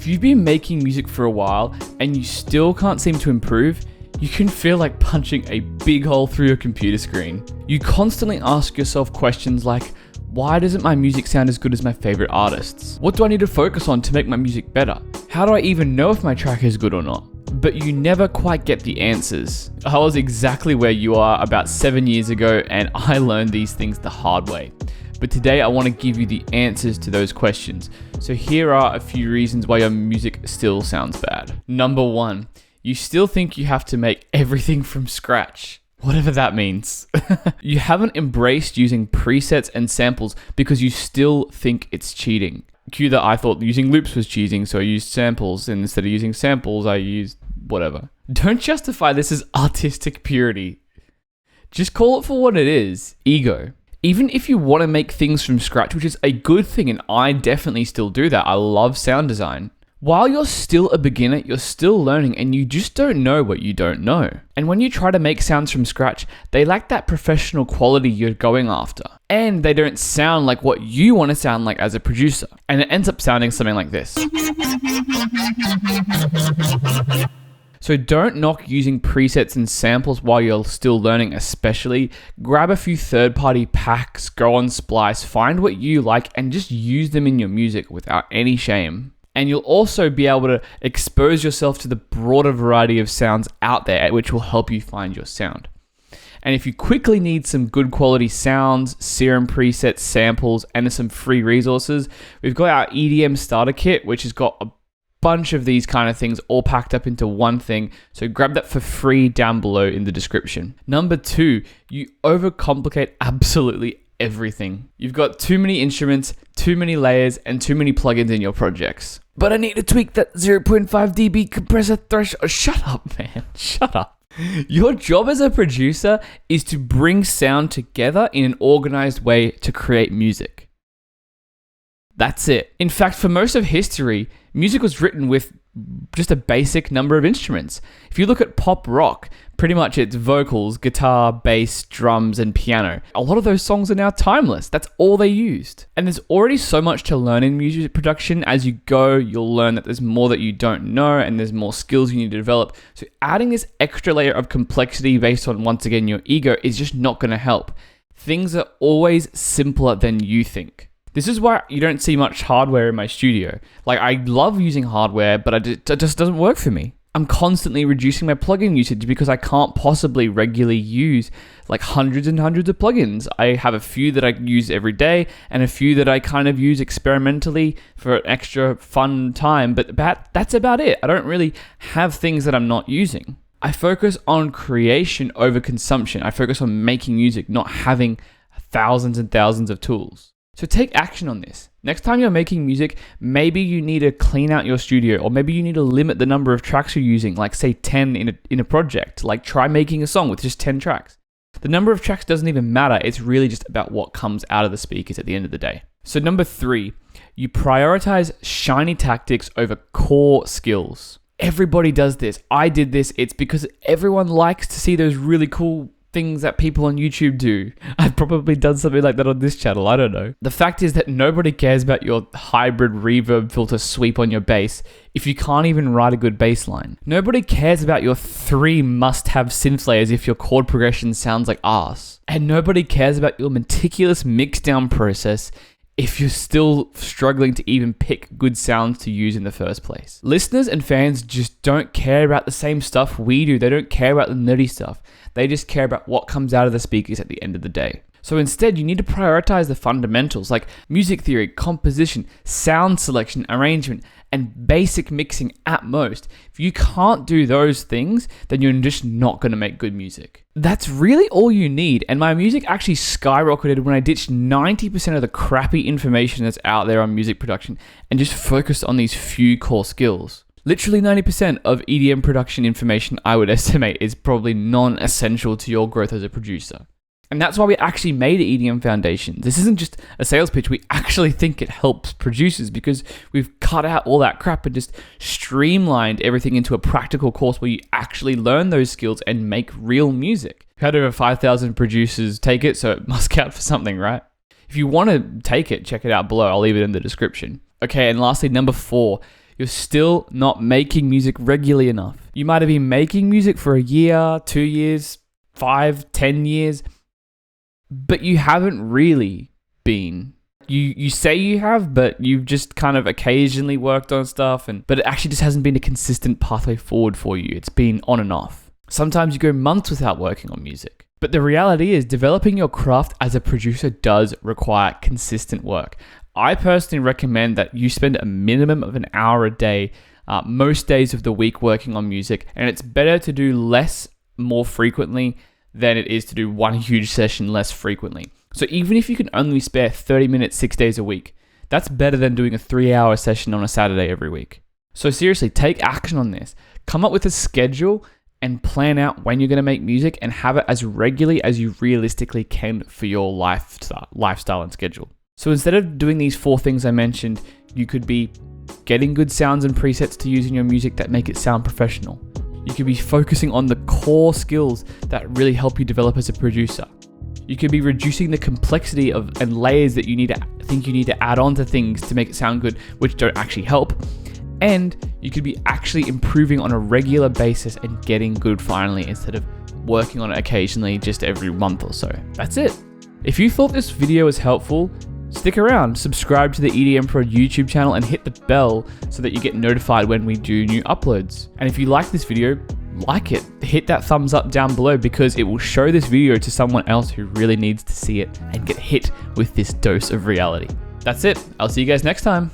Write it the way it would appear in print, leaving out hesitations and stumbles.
If you've been making music for a while and you still can't seem to improve, you can feel like punching a big hole through your computer screen. You constantly ask yourself questions like, why doesn't my music sound as good as my favorite artists? What do I need to focus on to make my music better? How do I even know if my track is good or not? But you never quite get the answers. I was exactly where you are about 7 years ago, and I learned these things the hard way. But today I want to give you the answers to those questions. So here are a few reasons why your music still sounds bad. Number 1, you still think you have to make everything from scratch. Whatever that means. You haven't embraced using presets and samples because you still think it's cheating. Cue that I thought using loops was cheating, so I used samples, and instead of using samples, I used whatever. Don't justify this as artistic purity. Just call it for what it is, ego. Even if you want to make things from scratch, which is a good thing, and I definitely still do that. I love sound design. While you're still a beginner, you're still learning, and you just don't know what you don't know. And when you try to make sounds from scratch, they lack that professional quality you're going after. And they don't sound like what you want to sound like as a producer. And it ends up sounding something like this. So don't knock using presets and samples while you're still learning, especially. Grab a few third-party packs, go on Splice, find what you like, and just use them in your music without any shame. And you'll also be able to expose yourself to the broader variety of sounds out there, which will help you find your sound. And if you quickly need some good quality sounds, serum presets, samples, and some free resources, we've got our EDM starter kit, which has got a bunch of these kind of things all packed up into one thing. So grab that for free down below in the description. Number 2, you overcomplicate absolutely everything. You've got too many instruments, too many layers, and too many plugins in your projects. But I need to tweak that 0.5 dB compressor threshold. Shut up, man. Shut up. Your job as a producer is to bring sound together in an organized way to create music. That's it. In fact, for most of history, music was written with just a basic number of instruments. If you look at pop rock, pretty much it's vocals, guitar, bass, drums, and piano. A lot of those songs are now timeless. That's all they used. And there's already so much to learn in music production. As you go, you'll learn that there's more that you don't know, and there's more skills you need to develop. So adding this extra layer of complexity based on, once again, your ego is just not going to help. Things are always simpler than you think. This is why you don't see much hardware in my studio. Like, I love using hardware, but it just doesn't work for me. I'm constantly reducing my plugin usage because I can't possibly regularly use like hundreds and hundreds of plugins. I have a few that I use every day and a few that I kind of use experimentally for extra fun time, but that's about it. I don't really have things that I'm not using. I focus on creation over consumption. I focus on making music, not having thousands and thousands of tools. So take action on this. Next time you're making music, maybe you need to clean out your studio, or maybe you need to limit the number of tracks you're using, like say 10 in a project. Like try making a song with just 10 tracks. The number of tracks doesn't even matter. It's really just about what comes out of the speakers at the end of the day. So number 3, you prioritize shiny tactics over core skills. Everybody does this. I did this. It's because everyone likes to see those really cool things that people on YouTube do. I've probably done something like that on this channel. I don't know. The fact is that nobody cares about your hybrid reverb filter sweep on your bass if you can't even write a good bass line. Nobody cares about your 3 must-have synth layers if your chord progression sounds like arse. And nobody cares about your meticulous mix-down process if you're still struggling to even pick good sounds to use in the first place. Listeners and fans just don't care about the same stuff we do. They don't care about the nerdy stuff. They just care about what comes out of the speakers at the end of the day. So instead, you need to prioritize the fundamentals like music theory, composition, sound selection, arrangement, and basic mixing at most. If you can't do those things, then you're just not going to make good music. That's really all you need. And my music actually skyrocketed when I ditched 90% of the crappy information that's out there on music production and just focused on these few core skills. Literally 90% of EDM production information, I would estimate, is probably non-essential to your growth as a producer. And that's why we actually made EDM Foundations. This isn't just a sales pitch. We actually think it helps producers because we've cut out all that crap and just streamlined everything into a practical course where you actually learn those skills and make real music. We've had over 5,000 producers take it, so it must count for something, right? If you want to take it, check it out below. I'll leave it in the description. Okay, and lastly, number 4. you're still not making music regularly enough. You might have been making music for a year, 2 years, 5, 10 years, but you haven't really been. You say you have, but you've just kind of occasionally worked on stuff, but it actually just hasn't been a consistent pathway forward for you. It's been on and off. Sometimes you go months without working on music. But the reality is, developing your craft as a producer does require consistent work. I personally recommend that you spend a minimum of an hour a day, most days of the week, working on music, and it's better to do less more frequently than it is to do one huge session less frequently. So even if you can only spare 30 minutes 6 days a week, that's better than doing a 3-hour session on a Saturday every week. So seriously, take action on this. Come up with a schedule and plan out when you're going to make music and have it as regularly as you realistically can for your lifestyle and schedule. So instead of doing these 4 things I mentioned, you could be getting good sounds and presets to use in your music that make it sound professional. You could be focusing on the core skills that really help you develop as a producer. You could be reducing the complexity and layers that you need to add on to things to make it sound good, which don't actually help. And you could be actually improving on a regular basis and getting good finally, instead of working on it occasionally just every month or so. That's it. If you thought this video was helpful, stick around, subscribe to the EDMProd YouTube channel and hit the bell so that you get notified when we do new uploads. And if you like this video, like it, hit that thumbs up down below, because it will show this video to someone else who really needs to see it and get hit with this dose of reality. That's it. I'll see you guys next time.